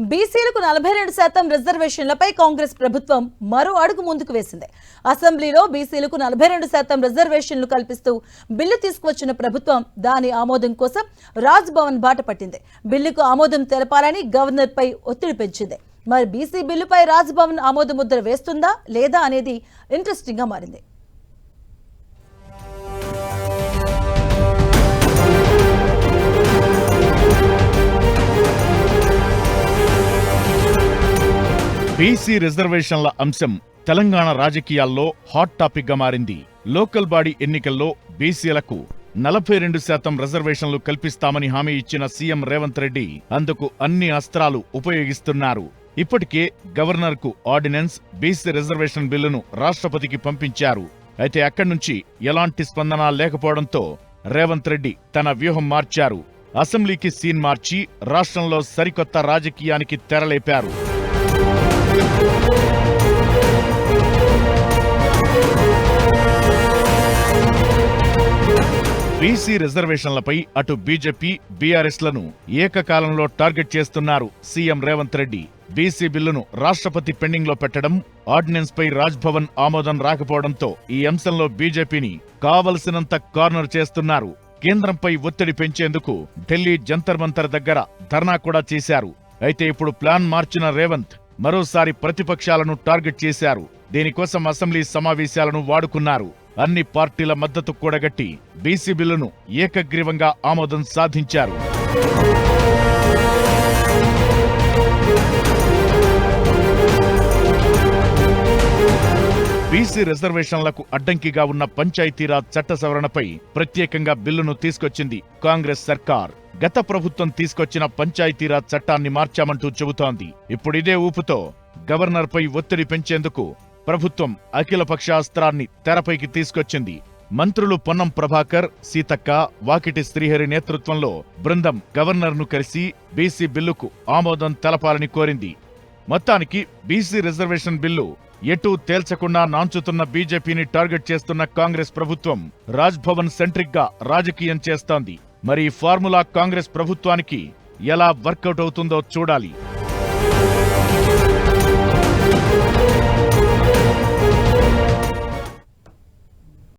బీసీలకు 42% రిజర్వేషన్లపై కాంగ్రెస్ ప్రభుత్వం మరో అడుగు ముందుకు వేసింది. అసెంబ్లీలో బీసీలకు 42% రిజర్వేషన్లు కల్పిస్తూ బిల్లు తీసుకువచ్చిన ప్రభుత్వం దాని ఆమోదం కోసం రాజ్ భవన్ బాట పట్టింది. బిల్లుకు ఆమోదం తెలపాలని గవర్నర్పై ఒత్తిడి పెంచింది. మరి బీసీ బిల్లుపై రాజ్ భవన్ ఆమోద ముద్ర వేస్తుందా లేదా అనేది ఇంట్రెస్టింగ్ గా మారింది. బీసీ రిజర్వేషన్ల అంశం తెలంగాణ రాజకీయాల్లో హాట్ టాపిక్ గా మారింది. లోకల్ బాడీ ఎన్నికల్లో బీసీలకు 42% రిజర్వేషన్లు కల్పిస్తామని హామీ ఇచ్చిన సీఎం రేవంత్ రెడ్డి అందుకు అన్ని అస్త్రాలు ఉపయోగిస్తున్నారు. ఇప్పటికే గవర్నర్కు ఆర్డినెన్స్, బీసీ రిజర్వేషన్ బిల్లును రాష్ట్రపతికి పంపించారు. అయితే అక్కడి నుంచి ఎలాంటి స్పందన లేకపోవడంతో రేవంత్ రెడ్డి తన వ్యూహం మార్చారు. అసెంబ్లీకి సీన్ మార్చి రాష్ట్రంలో సరికొత్త రాజకీయానికి తెరలేపారు. బీసీ రిజర్వేషన్లపై అటు బీజేపీ, బీఆర్ఎస్లను ఏకకాలంలో టార్గెట్ చేస్తున్నారు సీఎం రేవంత్ రెడ్డి. బీసీ బిల్లును రాష్ట్రపతి పెండింగ్ లో పెట్టడం, ఆర్డినెన్స్ పై రాజ్ భవన్ ఆమోదం రాకపోవడంతో ఈ అంశంలో బీజేపీని కావలసినంత కార్నర్ చేస్తున్నారు. కేంద్రంపై ఒత్తిడి పెంచేందుకు ఢిల్లీ జంతర్ మంతర్ దగ్గర ధర్నా కూడా చేశారు. అయితే ఇప్పుడు ప్లాన్ మార్చిన రేవంత్ మరోసారి ప్రతిపక్షాలను టార్గెట్ చేశారు. దీనికోసం అసెంబ్లీ సమావేశాలను వాడుకున్నారు. అన్ని పార్టీల మద్దతు కూడగట్టి బీసీ బిల్లును ఏకగ్రీవంగా ఆమోదం సాధించారు. బీసీ రిజర్వేషన్లకు అడ్డంకిగా ఉన్న పంచాయతీరాజ్ చట్ట సవరణపై ప్రత్యేకంగా బిల్లును తీసుకొచ్చింది కాంగ్రెస్ సర్కార్. గత ప్రభుత్వం తీసుకొచ్చిన పంచాయతీరాజ్ చట్టాన్ని మార్చామంటూ చెబుతోంది. ఇప్పుడిదే ఊపుతో గవర్నర్పై ఒత్తిడి పెంచేందుకు ప్రభుత్వం అఖిలపక్ష అస్త్రాన్ని తెరపైకి తీసుకొచ్చింది. మంత్రులు పొన్నం ప్రభాకర్, సీతక్క, వాకిటి శ్రీహరి నేతృత్వంలో బృందం గవర్నర్ను కలిసి బీసీ బిల్లుకు ఆమోదం తెలపాలని కోరింది. మొత్తానికి బీసీ రిజర్వేషన్ బిల్లు ఎటూ తేల్చకుండా నాంచుతున్న బీజేపీని టార్గెట్ చేస్తున్న కాంగ్రెస్ ప్రభుత్వం రాజ్ భవన్ సెంట్రిక్ గా రాజకీయం చేస్తోంది. మరి ఈ ఫార్ములా కాంగ్రెస్ ప్రభుత్వానికి ఎలా వర్కౌట్ అవుతుందో చూడాలి.